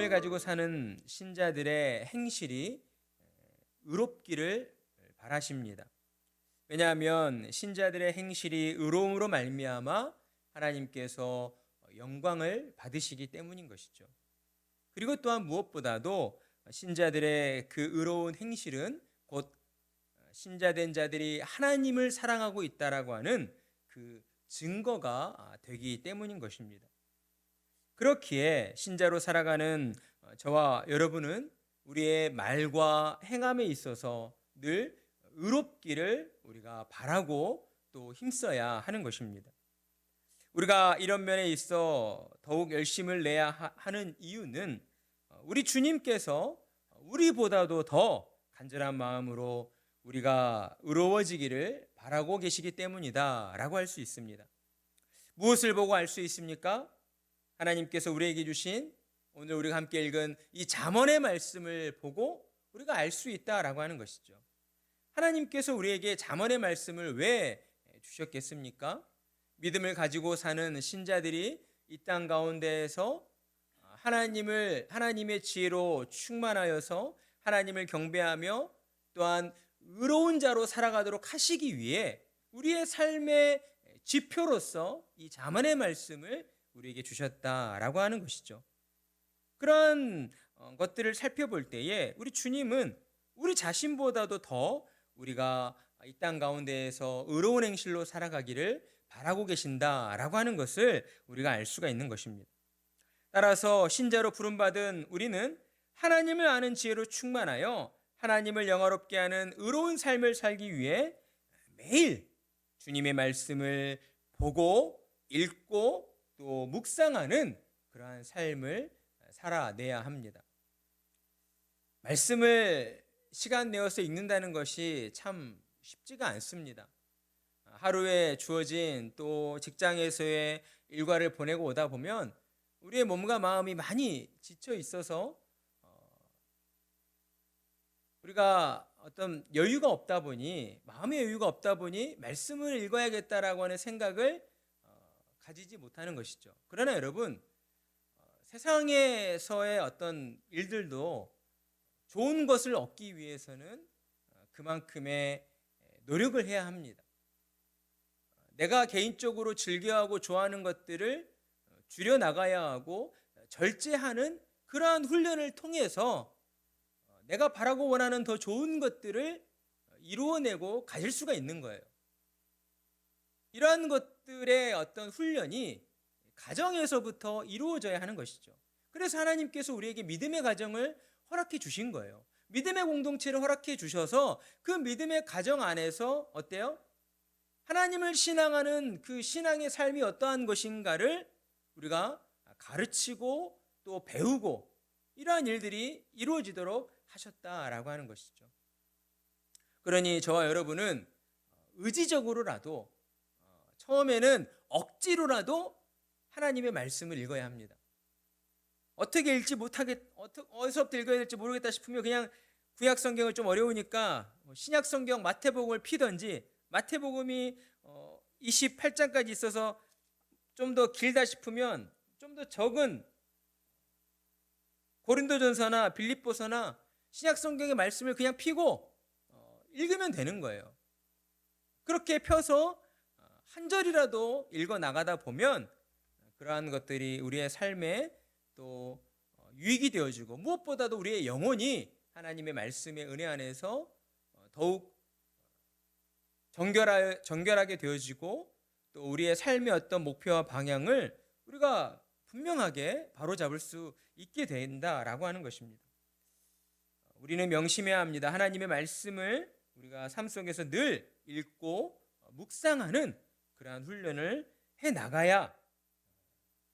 믿음을 가지고 사는 신자들의 행실이 의롭기를 바라십니다. 왜냐하면 신자들의 행실이 의로움으로 말미암아 하나님께서 영광을 받으시기 때문인 것이죠. 그리고 또한 무엇보다도 신자들의 그 의로운 행실은 곧 신자된 자들이 하나님을 사랑하고 있다라고 하는 그 증거가 되기 때문인 것입니다. 그렇기에 신자로 살아가는 저와 여러분은 우리의 말과 행함에 있어서 늘 의롭기를 우리가 바라고 또 힘써야 하는 것입니다. 우리가 이런 면에 있어 더욱 열심을 내야 하는 이유는 우리 주님께서 우리보다도 더 간절한 마음으로 우리가 의로워지기를 바라고 계시기 때문이다 라고 할 수 있습니다. 무엇을 보고 알 수 있습니까? 하나님께서 우리에게 주신 오늘 우리가 함께 읽은 이 잠언의 말씀을 보고 우리가 알 수 있다라고 하는 것이죠. 하나님께서 우리에게 잠언의 말씀을 왜 주셨겠습니까? 믿음을 가지고 사는 신자들이 이 땅 가운데에서 하나님의 지혜로 충만하여서 하나님을 경배하며 또한 의로운 자로 살아가도록 하시기 위해 우리의 삶의 지표로서 이 잠언의 말씀을 우리에게 주셨다라고 하는 것이죠. 그런 것들을 살펴볼 때에 우리 주님은 우리 자신보다도 더 우리가 이 땅 가운데에서 의로운 행실로 살아가기를 바라고 계신다라고 하는 것을 우리가 알 수가 있는 것입니다. 따라서 신자로 부름받은 우리는 하나님을 아는 지혜로 충만하여 하나님을 영화롭게 하는 의로운 삶을 살기 위해 매일 주님의 말씀을 보고 읽고 또 묵상하는 그러한 삶을 살아내야 합니다. 말씀을 시간 내어서 읽는다는 것이 참 쉽지가 않습니다. 하루에 주어진 또 직장에서의 일과를 보내고 오다 보면 우리의 몸과 마음이 많이 지쳐 있어서 우리가 어떤 여유가 없다 보니 마음의 여유가 없다 보니 말씀을 읽어야겠다라고 하는 생각을 가지지 못하는 것이죠. 그러나 여러분 세상에서의 어떤 일들도 좋은 것을 얻기 위해서는 그만큼의 노력을 해야 합니다. 내가 개인적으로 즐겨하고 좋아하는 것들을 줄여나가야 하고 절제하는 그러한 훈련을 통해서 내가 바라고 원하는 더 좋은 것들을 이루어내고 가질 수가 있는 거예요. 이러한 것들의 어떤 훈련이 가정에서부터 이루어져야 하는 것이죠. 그래서 하나님께서 우리에게 믿음의 가정을 허락해 주신 거예요. 믿음의 공동체를 허락해 주셔서 그 믿음의 가정 안에서 어때요? 하나님을 신앙하는 그 신앙의 삶이 어떠한 것인가를 우리가 가르치고 또 배우고 이러한 일들이 이루어지도록 하셨다라고 하는 것이죠. 그러니 저와 여러분은 의지적으로라도 처음에는 억지로라도 하나님의 말씀을 읽어야 합니다. 어떻게 읽지 어디서부터 읽어야 될지 모르겠다 싶으면 그냥 구약 성경을 좀 어려우니까 신약 성경 마태복음을 피든지 마태복음이 28장까지 있어서 좀 더 길다 싶으면 좀 더 적은 고린도전서나 빌립보서나 신약 성경의 말씀을 그냥 피고 읽으면 되는 거예요. 그렇게 펴서 한 절이라도 읽어 나가다 보면 그러한 것들이 우리의 삶에 또 유익이 되어지고 무엇보다도 우리의 영혼이 하나님의 말씀의 은혜 안에서 더욱 정결하게 되어지고 또 우리의 삶의 어떤 목표와 방향을 우리가 분명하게 바로잡을 수 있게 된다라고 하는 것입니다. 우리는 명심해야 합니다. 하나님의 말씀을 우리가 삶 속에서 늘 읽고 묵상하는 그러한 훈련을 해나가야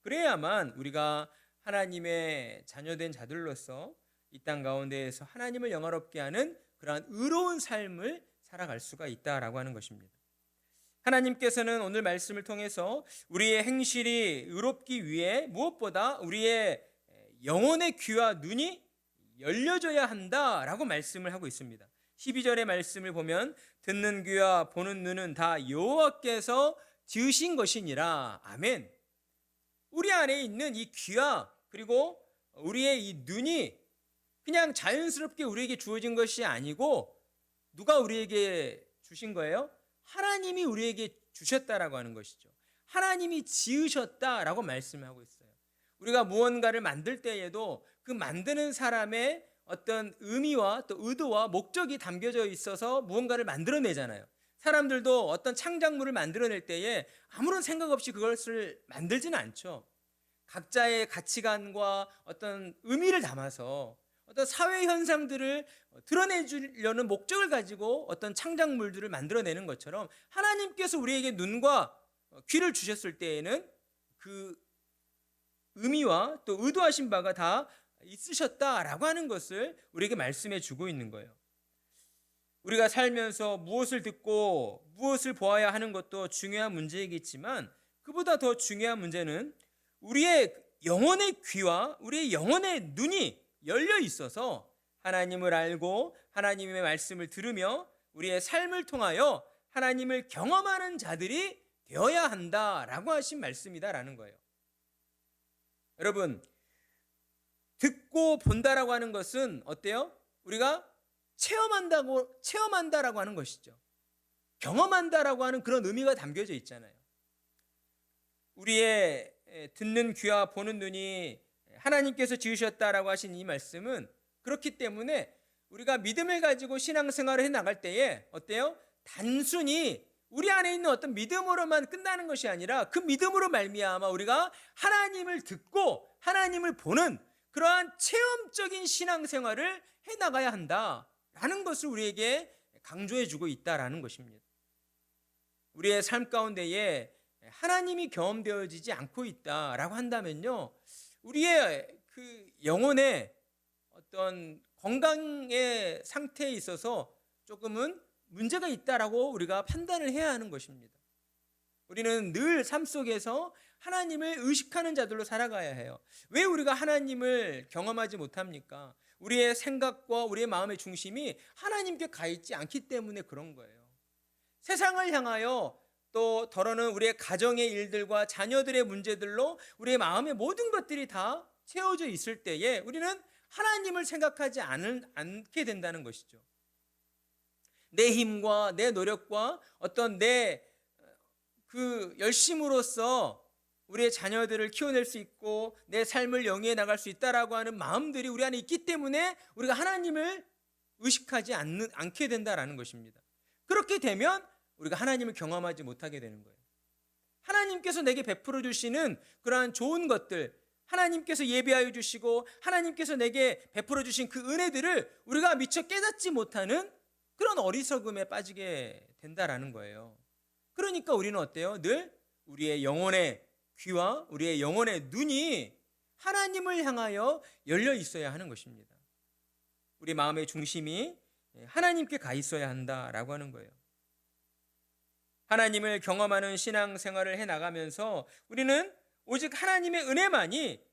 그래야만 우리가 하나님의 자녀된 자들로서 이 땅 가운데에서 하나님을 영화롭게 하는 그러한 의로운 삶을 살아갈 수가 있다라고 하는 것입니다. 하나님께서는 오늘 말씀을 통해서 우리의 행실이 의롭기 위해 무엇보다 우리의 영혼의 귀와 눈이 열려져야 한다라고 말씀을 하고 있습니다. 12절의 말씀을 보면 듣는 귀와 보는 눈은 다 여호와께서 지으신 것이니라. 아멘. 우리 안에 있는 이 귀와 그리고 우리의 이 눈이 그냥 자연스럽게 우리에게 주어진 것이 아니고 누가 우리에게 주신 거예요? 하나님이 우리에게 주셨다라고 하는 것이죠. 하나님이 지으셨다라고 말씀하고 있어요. 우리가 무언가를 만들 때에도 그 만드는 사람의 어떤 의미와 또 의도와 목적이 담겨져 있어서 무언가를 만들어내잖아요. 사람들도 어떤 창작물을 만들어낼 때에 아무런 생각 없이 그것을 만들지는 않죠. 각자의 가치관과 어떤 의미를 담아서 어떤 사회 현상들을 드러내주려는 목적을 가지고 어떤 창작물들을 만들어내는 것처럼 하나님께서 우리에게 눈과 귀를 주셨을 때에는 그 의미와 또 의도하신 바가 다 있으셨다라고 하는 것을 우리에게 말씀해 주고 있는 거예요. 우리가 살면서 무엇을 듣고 무엇을 보아야 하는 것도 중요한 문제이겠지만 그보다 더 중요한 문제는 우리의 영혼의 귀와 우리의 영혼의 눈이 열려 있어서 하나님을 알고 하나님의 말씀을 들으며 우리의 삶을 통하여 하나님을 경험하는 자들이 되어야 한다라고 하신 말씀이다라는 거예요. 여러분, 듣고 본다라고 하는 것은 어때요? 우리가 체험한다라고 하는 것이죠. 경험한다라고 하는 그런 의미가 담겨져 있잖아요. 우리의 듣는 귀와 보는 눈이 하나님께서 지으셨다라고 하신 이 말씀은 그렇기 때문에 우리가 믿음을 가지고 신앙생활을 해 나갈 때에 어때요? 단순히 우리 안에 있는 어떤 믿음으로만 끝나는 것이 아니라 그 믿음으로 말미암아 우리가 하나님을 듣고 하나님을 보는 그러한 체험적인 신앙생활을 해 나가야 한다라는 것을 우리에게 강조해 주고 있다라는 것입니다. 우리의 삶 가운데에 하나님이 경험되어지지 않고 있다라고 한다면요, 우리의 그 영혼의 어떤 건강의 상태에 있어서 조금은 문제가 있다라고 우리가 판단을 해야 하는 것입니다. 우리는 늘 삶 속에서 하나님을 의식하는 자들로 살아가야 해요. 왜 우리가 하나님을 경험하지 못합니까? 우리의 생각과 우리의 마음의 중심이 하나님께 가 있지 않기 때문에 그런 거예요. 세상을 향하여 또 더러는 우리의 가정의 일들과 자녀들의 문제들로 우리의 마음의 모든 것들이 다 채워져 있을 때에 우리는 하나님을 생각하지 않게 된다는 것이죠. 내 힘과 내 노력과 어떤 내 그 열심으로써 우리의 자녀들을 키워낼 수 있고 내 삶을 영위해 나갈 수 있다라고 하는 마음들이 우리 안에 있기 때문에 우리가 하나님을 의식하지 않게 된다라는 것입니다. 그렇게 되면 우리가 하나님을 경험하지 못하게 되는 거예요. 하나님께서 내게 베풀어 주시는 그러한 좋은 것들, 하나님께서 예비하여 주시고 하나님께서 내게 베풀어 주신 그 은혜들을 우리가 미처 깨닫지 못하는 그런 어리석음에 빠지게 된다라는 거예요. 그러니까 우리는 어때요? 늘 우리의 영혼의 귀와 우리의 영혼의 눈이 하나님을 향하여 열려 있어야 하는 것입니다. 우리 마음의 중심이 하나님께 가 있어야 한다라고 하는 거예요. 하나님을 경험하는 신앙생활을 해나가면서 우리는 오직 하나님의 은혜만이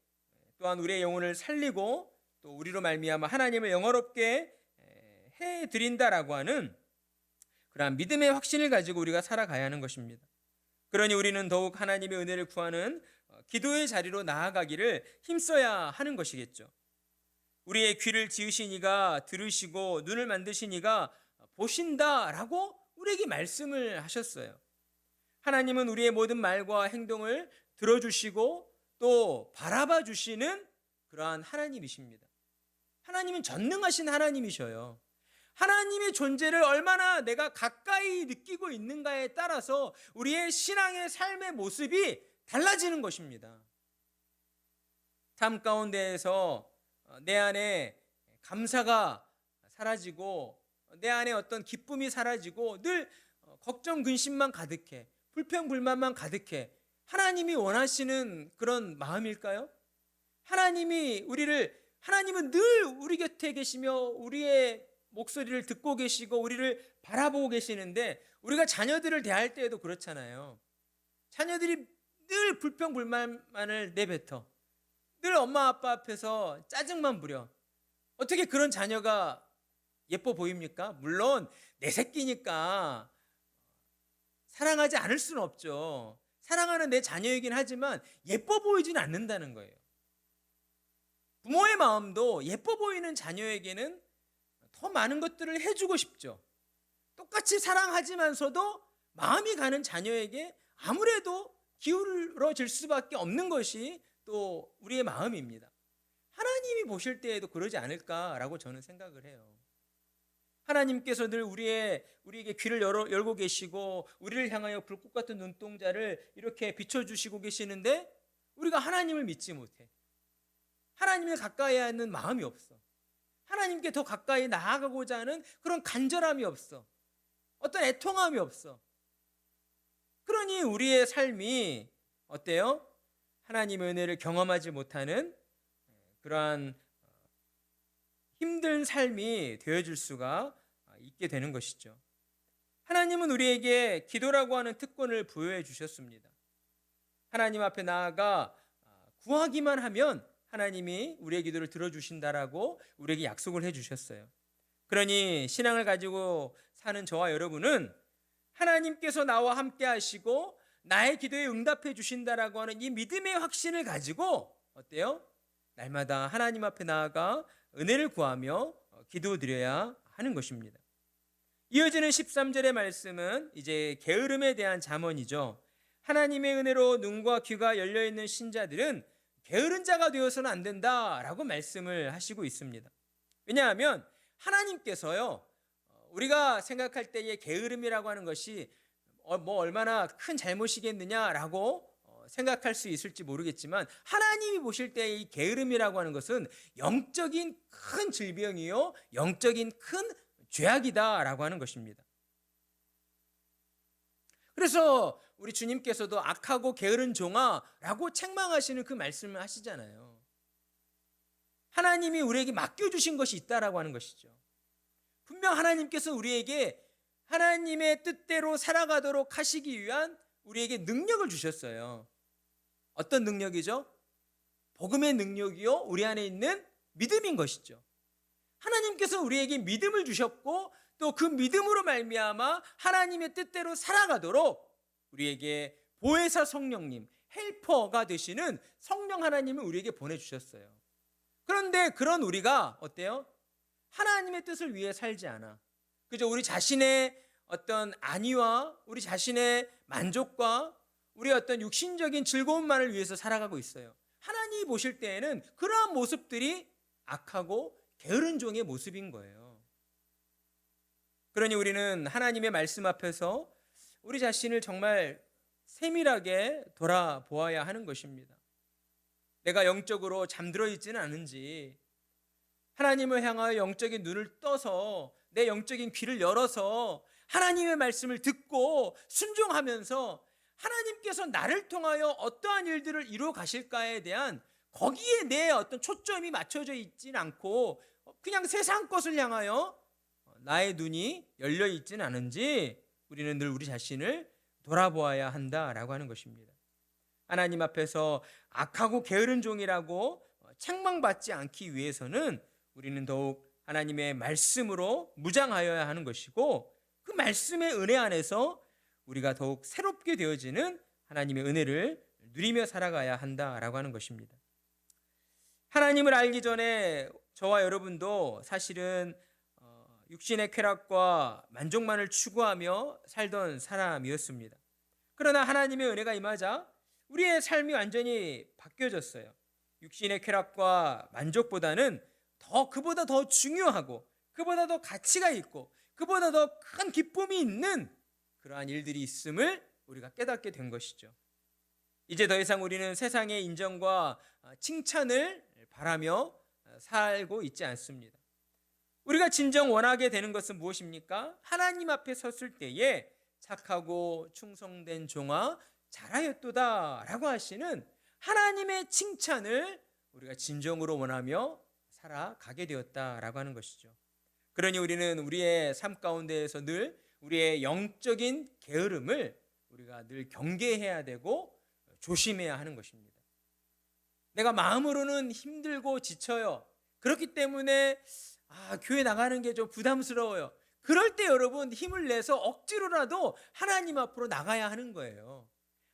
또한 우리의 영혼을 살리고 또 우리로 말미암아 하나님을 영화롭게 해드린다라고 하는 그러한 믿음의 확신을 가지고 우리가 살아가야 하는 것입니다. 그러니 우리는 더욱 하나님의 은혜를 구하는 기도의 자리로 나아가기를 힘써야 하는 것이겠죠. 우리의 귀를 지으신 이가 들으시고 눈을 만드신 이가 보신다라고 우리에게 말씀을 하셨어요. 하나님은 우리의 모든 말과 행동을 들어주시고 또 바라봐 주시는 그러한 하나님이십니다. 하나님은 전능하신 하나님이셔요. 하나님의 존재를 얼마나 내가 가까이 느끼고 있는가에 따라서 우리의 신앙의 삶의 모습이 달라지는 것입니다. 삶 가운데에서 내 안에 감사가 사라지고 내 안에 어떤 기쁨이 사라지고 늘 걱정 근심만 가득해, 불평 불만만 가득해, 하나님이 원하시는 그런 마음일까요? 하나님은 늘 우리 곁에 계시며 우리의 목소리를 듣고 계시고 우리를 바라보고 계시는데 우리가 자녀들을 대할 때에도 그렇잖아요. 자녀들이 늘 불평 불만을 내뱉어, 늘 엄마 아빠 앞에서 짜증만 부려. 어떻게 그런 자녀가 예뻐 보입니까? 물론 내 새끼니까 사랑하지 않을 수는 없죠. 사랑하는 내 자녀이긴 하지만 예뻐 보이지는 않는다는 거예요. 부모의 마음도 예뻐 보이는 자녀에게는 더 많은 것들을 해주고 싶죠. 똑같이 사랑하지만서도 마음이 가는 자녀에게 아무래도 기울어질 수밖에 없는 것이 또 우리의 마음입니다. 하나님이 보실 때에도 그러지 않을까라고 저는 생각을 해요. 하나님께서 늘 우리에게 귀를 열고 계시고 우리를 향하여 불꽃 같은 눈동자를 이렇게 비춰주시고 계시는데 우리가 하나님을 믿지 못해. 하나님을 가까이 하는 마음이 없어. 하나님께 더 가까이 나아가고자 하는 그런 간절함이 없어. 어떤 애통함이 없어. 그러니 우리의 삶이 어때요? 하나님의 은혜를 경험하지 못하는 그러한 힘든 삶이 되어줄 수가 있게 되는 것이죠. 하나님은 우리에게 기도라고 하는 특권을 부여해 주셨습니다. 하나님 앞에 나아가 구하기만 하면 하나님이 우리의 기도를 들어주신다라고 우리에게 약속을 해주셨어요. 그러니 신앙을 가지고 사는 저와 여러분은 하나님께서 나와 함께 하시고 나의 기도에 응답해 주신다라고 하는 이 믿음의 확신을 가지고 어때요? 날마다 하나님 앞에 나아가 은혜를 구하며 기도드려야 하는 것입니다. 이어지는 13절의 말씀은 이제 게으름에 대한 잠언이죠. 하나님의 은혜로 눈과 귀가 열려있는 신자들은 게으른 자가 되어서는 안 된다라고 말씀을 하시고 있습니다. 왜냐하면 하나님께서요, 우리가 생각할 때의 게으름이라고 하는 것이 얼마나 큰 잘못이겠느냐라고 생각할 수 있을지 모르겠지만 하나님이 보실 때 이 게으름이라고 하는 것은 영적인 큰 질병이요, 영적인 큰 죄악이다라고 하는 것입니다. 그래서 우리 주님께서도 악하고 게으른 종아라고 책망하시는 그 말씀을 하시잖아요. 하나님이 우리에게 맡겨주신 것이 있다라고 하는 것이죠. 분명 하나님께서 우리에게 하나님의 뜻대로 살아가도록 하시기 위한 우리에게 능력을 주셨어요. 어떤 능력이죠? 복음의 능력이요, 우리 안에 있는 믿음인 것이죠. 하나님께서 우리에게 믿음을 주셨고 또 그 믿음으로 말미암아 하나님의 뜻대로 살아가도록 우리에게 보혜사 성령님, 헬퍼가 되시는 성령 하나님을 우리에게 보내주셨어요. 그런데 그런 우리가 어때요? 하나님의 뜻을 위해 살지 않아. 그저 우리 자신의 어떤 안위와 우리 자신의 만족과 우리 어떤 육신적인 즐거움만을 위해서 살아가고 있어요. 하나님이 보실 때에는 그러한 모습들이 악하고 게으른 종의 모습인 거예요. 그러니 우리는 하나님의 말씀 앞에서 우리 자신을 정말 세밀하게 돌아보아야 하는 것입니다. 내가 영적으로 잠들어 있지는 않은지, 하나님을 향하여 영적인 눈을 떠서 내 영적인 귀를 열어서 하나님의 말씀을 듣고 순종하면서 하나님께서 나를 통하여 어떠한 일들을 이루어 가실까에 대한 거기에 내 어떤 초점이 맞춰져 있지는 않고 그냥 세상 것을 향하여 나의 눈이 열려 있지는 않은지 우리는 늘 우리 자신을 돌아보아야 한다라고 하는 것입니다. 하나님 앞에서 악하고 게으른 종이라고 책망받지 않기 위해서는 우리는 더욱 하나님의 말씀으로 무장하여야 하는 것이고 그 말씀의 은혜 안에서 우리가 더욱 새롭게 되어지는 하나님의 은혜를 누리며 살아가야 한다라고 하는 것입니다. 하나님을 알기 전에 저와 여러분도 사실은 육신의 쾌락과 만족만을 추구하며 살던 사람이었습니다. 그러나 하나님의 은혜가 임하자 우리의 삶이 완전히 바뀌어졌어요. 육신의 쾌락과 만족보다는 그보다 더 중요하고 그보다 더 가치가 있고 그보다 더 큰 기쁨이 있는 그러한 일들이 있음을 우리가 깨닫게 된 것이죠. 이제 더 이상 우리는 세상의 인정과 칭찬을 바라며 살고 있지 않습니다. 우리가 진정 원하게 되는 것은 무엇입니까? 하나님 앞에 섰을 때에 착하고 충성된 종아 잘하였도다 라고 하시는 하나님의 칭찬을 우리가 진정으로 원하며 살아가게 되었다라고 하는 것이죠. 그러니 우리는 우리의 삶 가운데에서 늘 우리의 영적인 게으름을 우리가 늘 경계해야 되고 조심해야 하는 것입니다. 내가 마음으로는 힘들고 지쳐요. 그렇기 때문에 교회 나가는 게 좀 부담스러워요. 그럴 때 여러분 힘을 내서 억지로라도 하나님 앞으로 나가야 하는 거예요.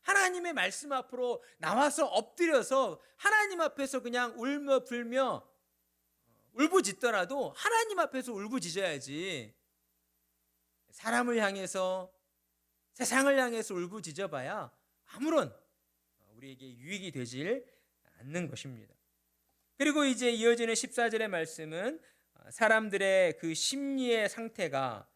하나님의 말씀 앞으로 나와서 엎드려서 하나님 앞에서 그냥 울며 불며 울부짖더라도 하나님 앞에서 울부짖어야지. 사람을 향해서, 세상을 향해서 울부짖어봐야 아무런 우리에게 유익이 되질 않는 것입니다. 그리고 이제 이어지는 14절의 말씀은 사람들의 그 심리의 상태가,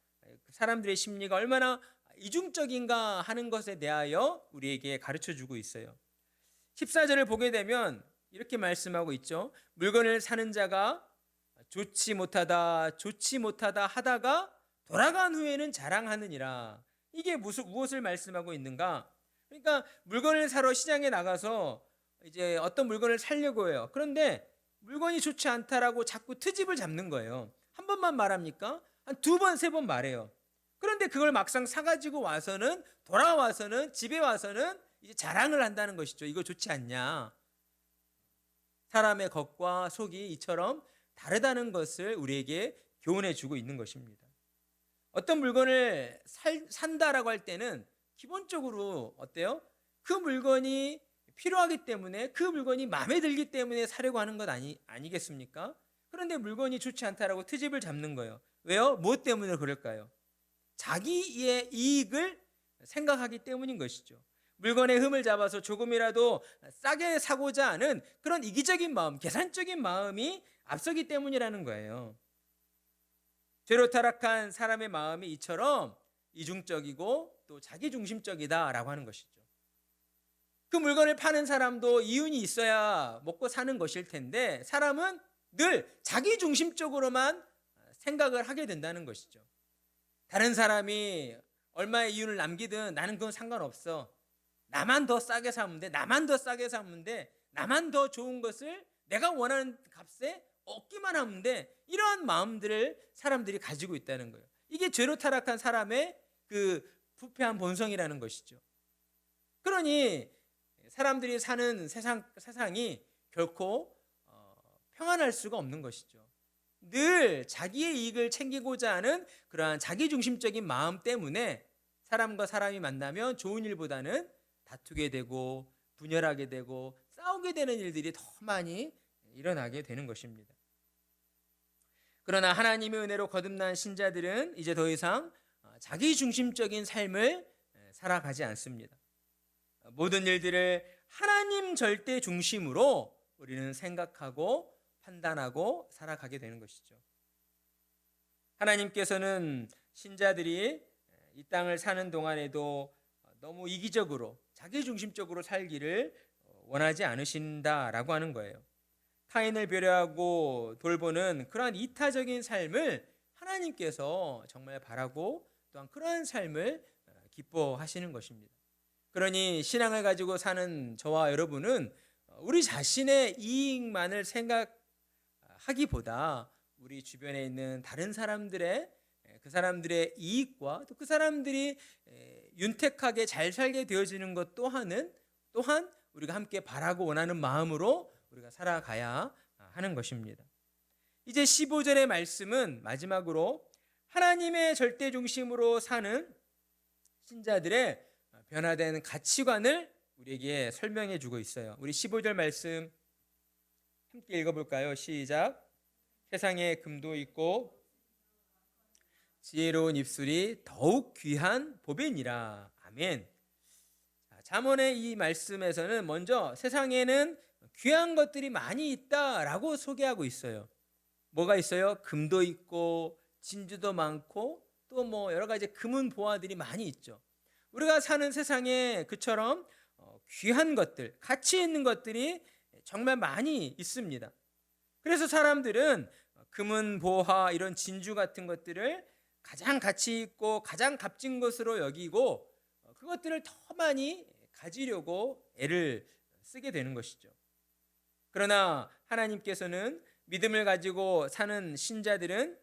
사람들의 심리가 얼마나 이중적인가 하는 것에 대하여 우리에게 가르쳐 주고 있어요. 14절을 보게 되면 이렇게 말씀하고 있죠. 물건을 사는 자가 좋지 못하다 하다가 돌아간 후에는 자랑하느니라. 이게 무엇을 말씀하고 있는가? 그러니까 물건을 사러 시장에 나가서 이제 어떤 물건을 사려고 해요. 그런데 물건이 좋지 않다라고 자꾸 트집을 잡는 거예요. 한 번만 말합니까? 한 두 번, 세 번 말해요. 그런데 그걸 막상 사가지고 와서는, 돌아와서는, 집에 와서는 이제 자랑을 한다는 것이죠. 이거 좋지 않냐? 사람의 겉과 속이 이처럼 다르다는 것을 우리에게 교훈해 주고 있는 것입니다. 어떤 물건을 산다라고 할 때는 기본적으로 어때요? 그 물건이 필요하기 때문에, 그 물건이 마음에 들기 때문에 사려고 하는 것 아니겠습니까? 그런데 물건이 좋지 않다라고 트집을 잡는 거예요. 왜요? 무엇 때문에 그럴까요? 자기의 이익을 생각하기 때문인 것이죠. 물건의 흠을 잡아서 조금이라도 싸게 사고자 하는 그런 이기적인 마음, 계산적인 마음이 앞서기 때문이라는 거예요. 죄로 타락한 사람의 마음이 이처럼 이중적이고 또 자기중심적이다라고 하는 것이죠. 그 물건을 파는 사람도 이윤이 있어야 먹고 사는 것일 텐데, 사람은 늘 자기중심적으로만 생각을 하게 된다는 것이죠. 다른 사람이 얼마의 이윤을 남기든 나는 그건 상관없어. 나만 더 싸게 사면 돼. 나만 더 싸게 사면 돼. 나만 더 좋은 것을 내가 원하는 값에 얻기만 하면 돼. 이러한 마음들을 사람들이 가지고 있다는 거예요. 이게 죄로 타락한 사람의 그 부패한 본성이라는 것이죠. 그러니 사람들이 사는 세상이 결코 평안할 수가 없는 것이죠. 늘 자기의 이익을 챙기고자 하는 그러한 자기중심적인 마음 때문에 사람과 사람이 만나면 좋은 일보다는 다투게 되고 분열하게 되고 싸우게 되는 일들이 더 많이 일어나게 되는 것입니다. 그러나 하나님의 은혜로 거듭난 신자들은 이제 더 이상 자기중심적인 삶을 살아가지 않습니다. 모든 일들을 하나님 절대 중심으로 우리는 생각하고 판단하고 살아가게 되는 것이죠. 하나님께서는 신자들이 이 땅을 사는 동안에도 너무 이기적으로 자기중심적으로 살기를 원하지 않으신다라고 하는 거예요. 타인을 배려하고 돌보는 그러한 이타적인 삶을 하나님께서 정말 바라고 또한 그러한 삶을 기뻐하시는 것입니다. 그러니 신앙을 가지고 사는 저와 여러분은 우리 자신의 이익만을 생각하기보다 우리 주변에 있는 다른 사람들의 그 사람들의 이익과 또 그 사람들이 윤택하게 잘 살게 되어지는 것 또한 우리가 함께 바라고 원하는 마음으로 우리가 살아가야 하는 것입니다. 이제 15절의 말씀은 마지막으로 하나님의 절대 중심으로 사는 신자들의 변화된 가치관을 우리에게 설명해 주고 있어요. 우리 15절 말씀 함께 읽어볼까요? 시작. 세상에 금도 있고 지혜로운 입술이 더욱 귀한 보배니라. 아멘. 잠언의 이 말씀에서는 먼저 세상에는 귀한 것들이 많이 있다라고 소개하고 있어요. 뭐가 있어요? 금도 있고 진주도 많고 또 뭐 여러 가지 금은 보화들이 많이 있죠. 우리가 사는 세상에 그처럼 귀한 것들, 가치 있는 것들이 정말 많이 있습니다. 그래서 사람들은 금은 보화 이런 진주 같은 것들을 가장 가치 있고 가장 값진 것으로 여기고 그것들을 더 많이 가지려고 애를 쓰게 되는 것이죠. 그러나 하나님께서는 믿음을 가지고 사는 신자들은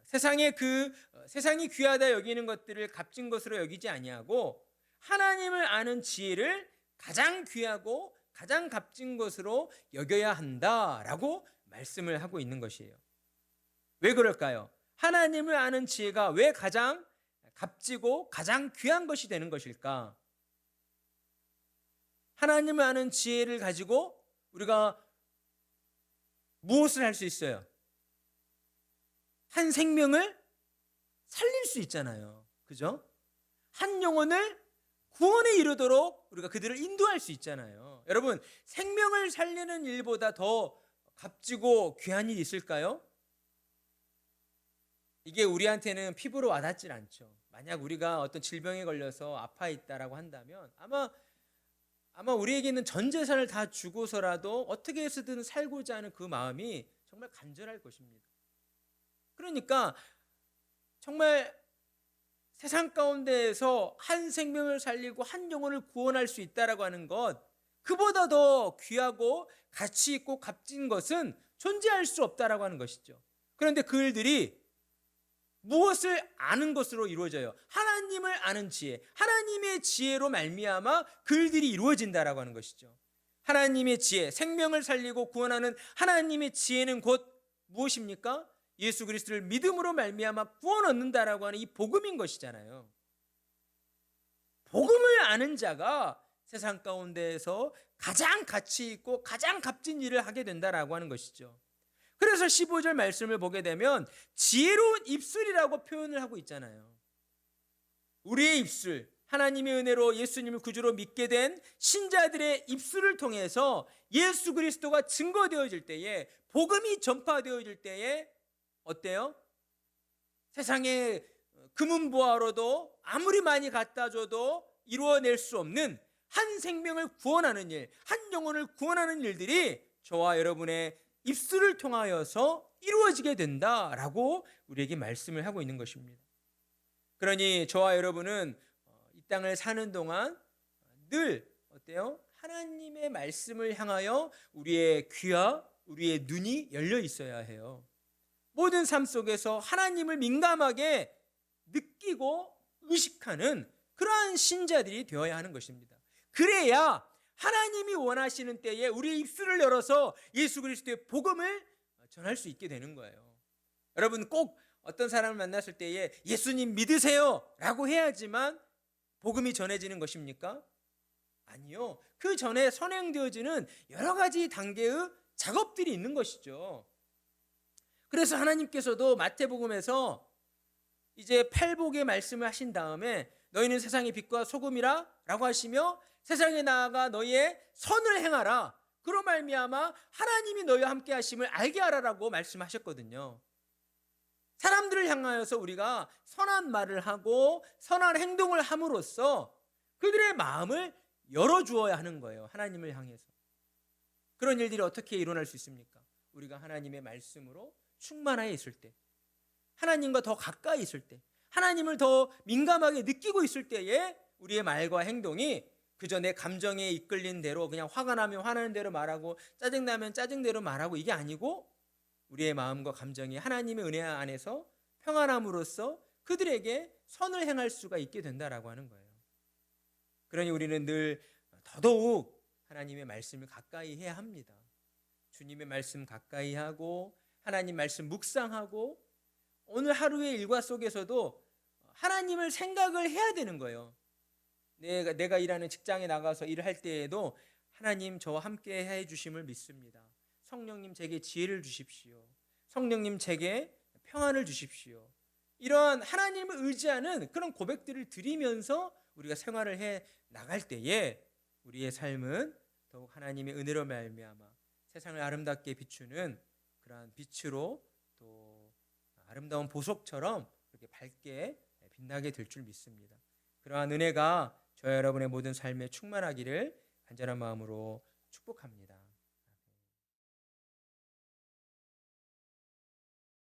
세상이 귀하다 여기는 것들을 값진 것으로 여기지 아니하고 하나님을 아는 지혜를 가장 귀하고 가장 값진 것으로 여겨야 한다라고 말씀을 하고 있는 것이에요. 왜 그럴까요? 하나님을 아는 지혜가 왜 가장 값지고 가장 귀한 것이 되는 것일까? 하나님을 아는 지혜를 가지고 우리가 무엇을 할 수 있어요? 한 생명을 살릴 수 있잖아요. 그죠? 한 영혼을 구원에 이르도록 우리가 그들을 인도할 수 있잖아요. 여러분, 생명을 살리는 일보다 더 값지고 귀한 일이 있을까요? 이게 우리한테는 피부로 와닿질 않죠. 만약 우리가 어떤 질병에 걸려서 아파 있다라고 한다면 아마 우리에게는 전 재산을 다 주고서라도 어떻게 해서든 살고자 하는 그 마음이 정말 간절할 것입니다. 그러니까 정말 세상 가운데에서 한 생명을 살리고 한 영혼을 구원할 수 있다라고 하는 것, 그보다 더 귀하고 가치 있고 값진 것은 존재할 수 없다라고 하는 것이죠. 그런데 그 일들이 무엇을 아는 것으로 이루어져요? 하나님을 아는 지혜, 하나님의 지혜로 말미암아 그 일들이 이루어진다라고 하는 것이죠. 하나님의 지혜, 생명을 살리고 구원하는 하나님의 지혜는 곧 무엇입니까? 예수 그리스도를 믿음으로 말미암아 구원 얻는다라고 하는 이 복음인 것이잖아요. 복음을 아는 자가 세상 가운데에서 가장 가치 있고 가장 값진 일을 하게 된다라고 하는 것이죠. 그래서 15절 말씀을 보게 되면 지혜로운 입술이라고 표현을 하고 있잖아요. 우리의 입술, 하나님의 은혜로 예수님을 구주로 믿게 된 신자들의 입술을 통해서 예수 그리스도가 증거되어질 때에, 복음이 전파되어질 때에 어때요? 세상에 금은보화로도 아무리 많이 갖다 줘도 이루어낼 수 없는 한 생명을 구원하는 일, 한 영혼을 구원하는 일들이 저와 여러분의 입술을 통하여서 이루어지게 된다라고 우리에게 말씀을 하고 있는 것입니다. 그러니 저와 여러분은 이 땅을 사는 동안 늘 어때요? 하나님의 말씀을 향하여 우리의 귀와 우리의 눈이 열려 있어야 해요. 모든 삶 속에서 하나님을 민감하게 느끼고 의식하는 그러한 신자들이 되어야 하는 것입니다. 그래야 하나님이 원하시는 때에 우리의 입술을 열어서 예수 그리스도의 복음을 전할 수 있게 되는 거예요. 여러분, 꼭 어떤 사람을 만났을 때에 예수님 믿으세요 라고 해야지만 복음이 전해지는 것입니까? 아니요. 그 전에 선행되어지는 여러 가지 단계의 작업들이 있는 것이죠. 그래서 하나님께서도 마태복음에서 이제 팔복의 말씀을 하신 다음에 너희는 세상의 빛과 소금이라 라고 하시며 세상에 나아가 너희의 선을 행하라, 그로 말미암아 하나님이 너희와 함께 하심을 알게 하라라고 말씀하셨거든요. 사람들을 향하여서 우리가 선한 말을 하고 선한 행동을 함으로써 그들의 마음을 열어주어야 하는 거예요. 하나님을 향해서. 그런 일들이 어떻게 일어날 수 있습니까? 우리가 하나님의 말씀으로 충만하여 있을 때, 하나님과 더 가까이 있을 때, 하나님을 더 민감하게 느끼고 있을 때에 우리의 말과 행동이 그저 내 감정에 이끌린 대로, 그냥 화가 나면 화나는 대로 말하고 짜증나면 짜증대로 말하고, 이게 아니고 우리의 마음과 감정이 하나님의 은혜 안에서 평안함으로써 그들에게 선을 행할 수가 있게 된다라고 하는 거예요. 그러니 우리는 늘 더더욱 하나님의 말씀을 가까이 해야 합니다. 주님의 말씀 가까이 하고 하나님 말씀 묵상하고 오늘 하루의 일과 속에서도 하나님을 생각을 해야 되는 거예요. 내가 일하는 직장에 나가서 일을 할 때에도 하나님 저와 함께 해 주심을 믿습니다. 성령님 제게 지혜를 주십시오. 성령님 제게 평안을 주십시오. 이러한 하나님을 의지하는 그런 고백들을 드리면서 우리가 생활을 해 나갈 때에 우리의 삶은 더욱 하나님의 은혜로 말미암아 세상을 아름답게 비추는 그러한 빛으로 또 아름다운 보석처럼 그렇게 밝게 빛나게 될 줄 믿습니다. 그러한 은혜가 저와 여러분의 모든 삶에 충만하기를 간절한 마음으로 축복합니다.